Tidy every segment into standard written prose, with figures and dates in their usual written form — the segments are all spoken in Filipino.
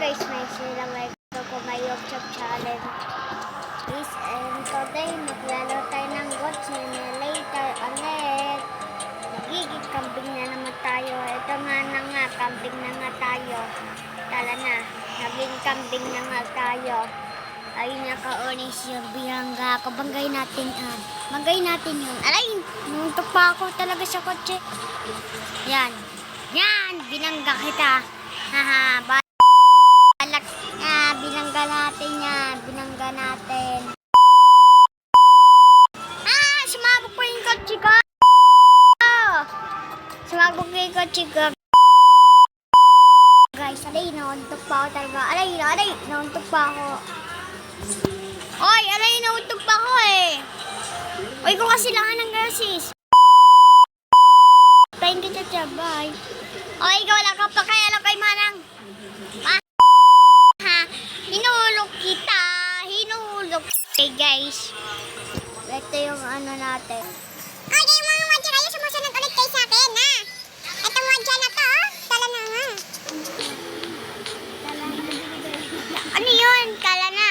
guys, may silang ko may YouTube challenge. Please, and today maglaro tayo ng goats later ulit. Nagiging kambing na naman tayo. Ito nga, kambing na nga tayo. Tala na, naging kambing na nga tayo. Ayun na ka-onis yung bihangga. Kabangay natin Bagay natin yun. Alay, nuntok pa ako talaga sa kotse. Yan. Yan, binangga kita. Haha, balak. Binangga natin yan. Binangga natin. Sumabog ko yung kotse ko. Sumabog ko yung kotse ko. Guys, alay, nauntok pa ako talaga. Alay, nauntok pa ako. Oy, alay, nauntok pa ako eh. Oy, kung kasi lang ng gasis. Pahin kita siya, bye. Oy, ikaw lang ka pa kaya lang kay Manang. Hinulog kita. Hinulog. Okay, guys. Ito yung ano natin. Okay, mga wadya kayo, sumusunod ulit kayo sa akin, ha? Itong wadya na to, tala na nga. Ano yun? Kala na.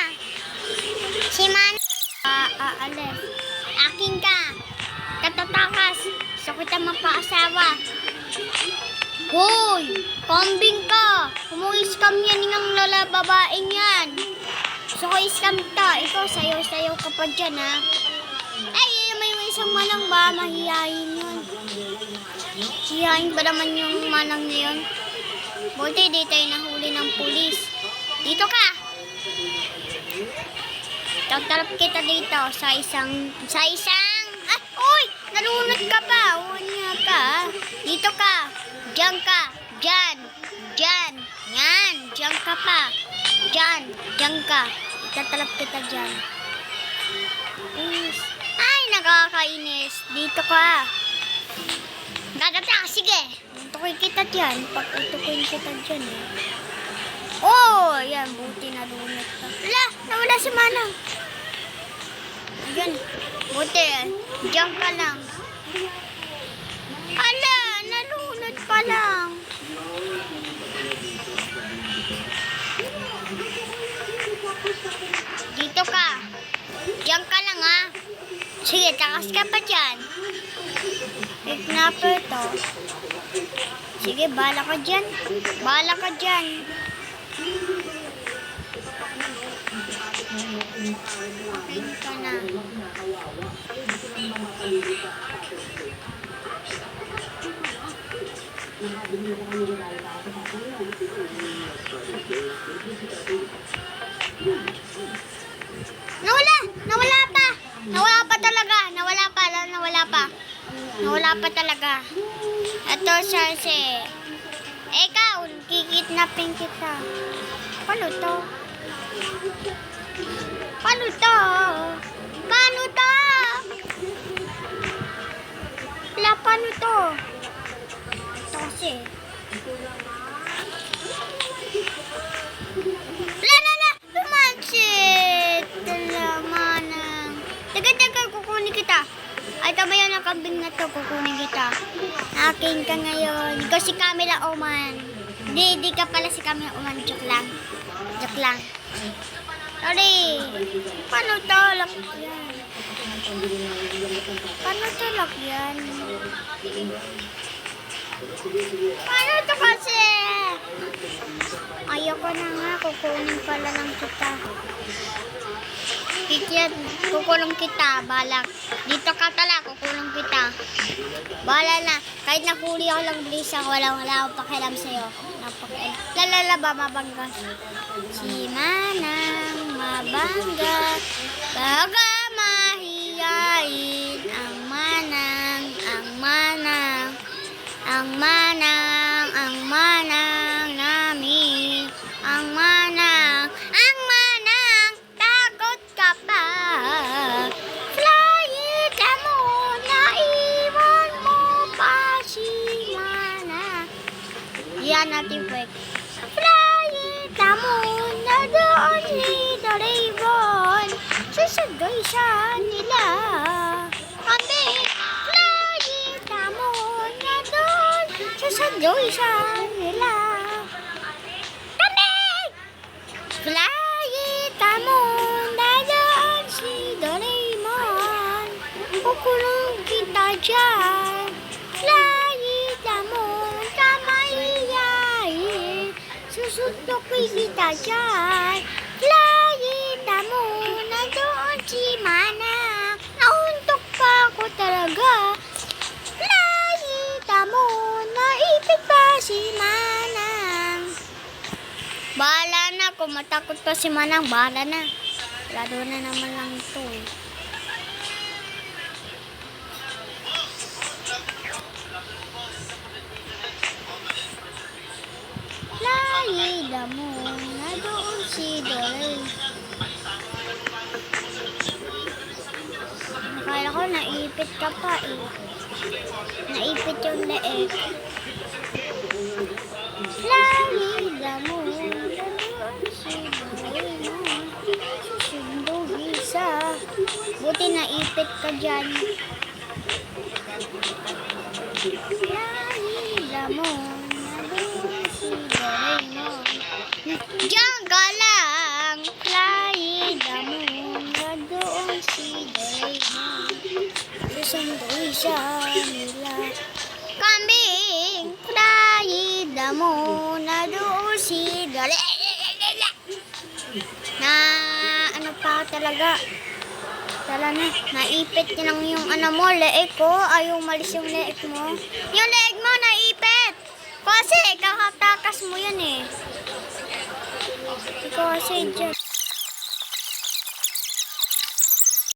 Si Man. Alis. Akin ka. Katatakas. Gusto kita mapaasawa. Hoy! Kambing ka! Kumu-scam yan ng babaeng yan. Gusto ko i-scam ta. Ikaw, sayo-sayo ka pa dyan, ha? Ay, may isang manang ba? Mahihayin yun. Hihayin ba naman yung manang na yun? Buti, di tayo nahuli ng pulis. Dito ka! Tatalap kita dito sa isang... Uy! Nalunod ka pa! Unya ka! Dito ka! Diyan ka! Diyan! Diyan! Yan! Diyan ka pa! Diyan! Diyan ka! Tatalap kita diyan. Ay! Nakakainis! Dito ka! Dadata! Sige! Tutukoy kita diyan. Pag-tutukoy kita diyan eh. Oh! Yan! Buti nalunod ka. Wala! Nawala si Manang! Diyan! Buti! Diyan ka lang! Ala! Nalunod pa lang! Dito ka! Diyan ka lang ha! Sige, takas ka pa dyan! Kidnapper to! Sige, bala ka dyan! Bala ka dyan! Okay ka na! Nawala pa! Nawala pa talaga! Nawala pa talaga! Ito siya si... Ikaw, kikidnapin kita. Paano to? Paano to? Paano to? Wala, paano to? Ito kasi. Wala! Lumansit! Manang. Taga, kukunin kita. Ay, tama yan ang kambing na to. Kukunin kita. Akin ka ngayon. Ikaw si Camila Oman. Di ka pala si Camila Oman. Joke lang. Sorry. Paano to? Lock yan. Paano to lock yan? Paano to kasi? Ayoko na nga. Kukunin pala lang kita. Kikyan, kukulong kita. Balak. Dito ka tala. Kukulong kita. Bala na. Kahit nakuli ako lang bilis ako. Wala akong pakialam sa'yo. Lalala ba mabangga? Si Manang mabangga. Baga mahiyain. Ang Manang namin. Ang Manang, takot ka pa. Flying ka mo, naiwan mo pa si Manang. Yan natin pwede. Flying ka mo, na doon si Doraemon. Sasagay siya nila. Kami, flying ka mo, na doon. Sasagay siya nila. Kami! Flyita mo na doon si Doraemon. Kukulong kita dyan. Flyita mo sa maiyain. Susuntokin kita dyan. Flyita mo na doon si Manang. Nauntok pa ako talaga. Flyita mo, naipit pa si Manang. Bahala na, kung matakot pa si Manang, bahala na. Lalo na naman lang ito eh. Flyita mo na doon si Doraemon. Akala ko naipit ka pa eh. Naipit yung leeg. Flyita mo na doon si Doraemon. Susundo isa. Buti naipit ka dyan. Flyita mo na doon si Doraemon. Diyan ka lang. Flyita mo na doon si Doraemon. Susundo isa nila. Kambing, flyita mo na doon si Doraemon. Na ano pa talaga. Tala na, naipit lang yung ano mo, leeg ko. Ayaw malis yung leeg mo. Yung leeg mo naipit. Kasi kakatakas mo yan eh. Ikaw kasi dyan.